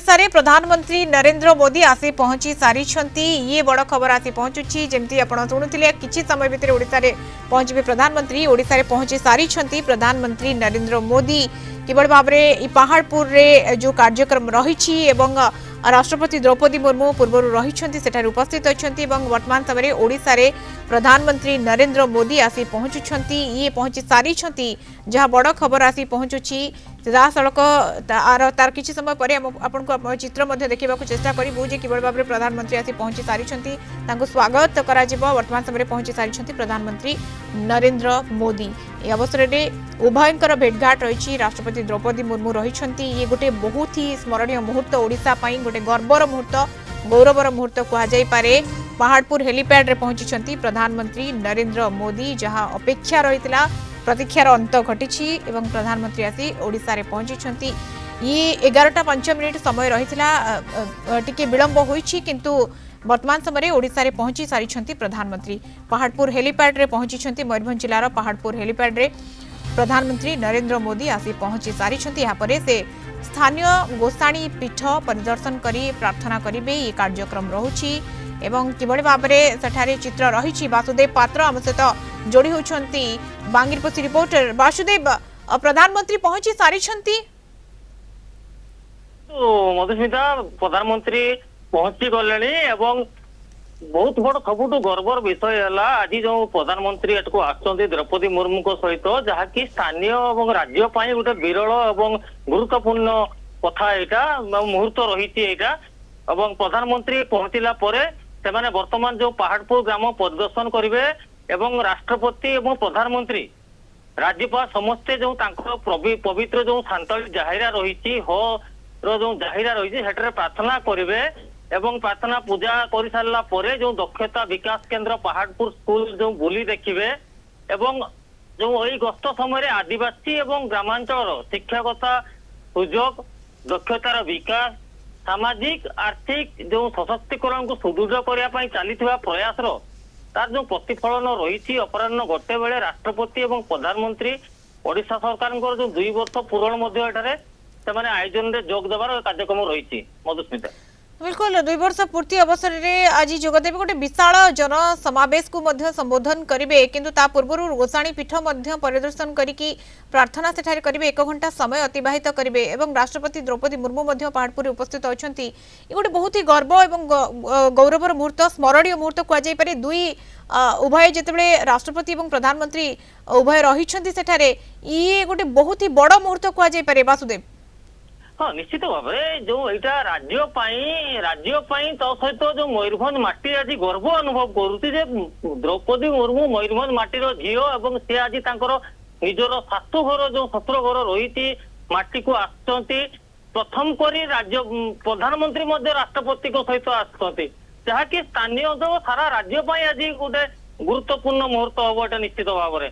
ओडिशा रे प्रधानमंत्री नरेंद्र मोदी आसी पहुंची सारी ये बड़ खबर आसी पहुंचुची जमती आपण शुणुथिले किछि समय भितर ओडिशा रे पहुंचबे प्रधानमंत्री ओडिशा रे पहुंची सारी प्रधानमंत्री नरेंद्र मोदी किबड़ भाबरे इ पहाड़पुर रे जो कार्यक्रम रहिछि एवं राष्ट्रपति द्रौपदी मुर्मू पूर्व रही उपस्थित अच्छा वर्तमान समय ओडिशा रे प्रधानमंत्री नरेंद्र मोदी आसी पहुंचुंट ये पहुंची सारी जहाँ बड़ खबर आसी पहुंचुची सीधा सड़क तार किसी समय पर आपको चित्र देखा चेष्टा करूँ जे किभली भाव में प्रधानमंत्री आसी पहुंची सारी स्वागत करा वर्तमान समय पहुंची सारी प्रधानमंत्री नरेंद्र मोदी ए अवसर में उभयंकर भेटघाट रही राष्ट्रपति द्रौपदी मुर्मू रही ये गोटे बहुत ही स्मरणीय मुहूर्त ओडिशा गोटे गर्वर मुहूर्त गौरवर मुहूर्त कहुपे पहाड़पुर हेलीपैड रे पहुंची प्रधानमंत्री नरेंद्र मोदी जहां अपेक्षा रही प्रतीक्षार अंत घटी एवं प्रधानमंत्री आसी ओडिशा रे पहुंची ये 11:05 समय रही टिके विलंब होईछि किंतु वर्तमान समय ओडिशा रे पहुंची सारी प्रधानमंत्री पहाड़पुर हेलीपैड रे पहुंची मयूरभंज जिलार पहाड़पुर हेलीपैड रे प्रधानमंत्री नरेंद्र मोदी आसी पहुंची सारी से स्थानीय गोसाणी पीठ परिदर्शन करी प्रार्थना करिवे ये कार्यक्रम रहुछि एवं किभली भाव में सेठारे चित्र रही वासुदेव पात्र आम सहित जोड़ी होती बांगीरपोशी रिपोर्टर वासुदेव प्रधानमंत्री पहुंची सारी मधुस्मिता प्रधानमंत्री पहुंची गले बहुत बड़ सबुठ गर्वर विषय है आज जो प्रधानमंत्री एटको आसुच्च द्रौपदी मुर्मू सहित जहाँकि स्थानीय और राज्य गोटे विरल और गुरुत्वपूर्ण कथा यहाँ मुहूर्त रही एवं प्रधानमंत्री पहुंचला से वर्तमान जो पहाड़पुर ग्राम परिदर्शन करेंगे एवं राष्ट्रपति एवं प्रधानमंत्री राज्यपाल समस्ते जो पवित्र जो सांताली जाहिरा रही हो जो जाहिरा रही प्रार्थना करेंगे एवं प्रार्थना पूजा कर सारा जो दक्षता विकास केंद्र पहाड़पुर स्कूल जो बुली देखिए एवं जो यही गस्त समय आदिवासी एवं ग्रामांचल शिक्षागता सुजोग दक्षतार विकास सामाजिक आर्थिक जो सशक्तिकरण को सुदृढ़ करने चली प्रयास तार जो प्रतिफलन रही अपराह्न गोटे बेले राष्ट्रपति एवं प्रधानमंत्री ओडिशा सरकार जो 2 वर्ष पूरण से आयोजन में जोग देवार कार्यक्रम रही मधुस्मिता बिल्कुल 2 वर्ष पूर्ति अवसर में आज जोगदेव गोटे विशाल जन समावेश को संबोधन करेंगे किंतु ता पूर्व गोसाणी पीठ परिदर्शन करिकी प्रार्थना सेठारे करेंगे 1 घंटा समय अतिबाहित करेंगे एवं राष्ट्रपति द्रौपदी मुर्मू पहाड़पुर उपस्थित अच्छा ये गोटे बहुत ही गर्व और गौरवर मुहूर्त स्मरणीय मुहूर्त कहुपे दुई उभय जितेबाला राष्ट्रपति और प्रधानमंत्री उभय रही सेठारे ये गोटे बहुत ही बड़ मुहूर्त कहुपे वासुदेव हाँ निश्चित भाव जो यहाँ राज्य तो सहित जो मयूरभंज माटी आज गर्व अनुभव करुच्ची द्रौपदी मुर्मू मयूरभंज माटीर झील और सी आज निजर शाशुघर जो शत्रु घर रही माटी को आसुच्च प्रथम करी राज्य प्रधानमंत्री राष्ट्रपति सहित आसुच्च जहाँकि स्थानीय जो सारा राज्य आज गोटे गुरुत्वपूर्ण मुहूर्त हम निश्चित भाव में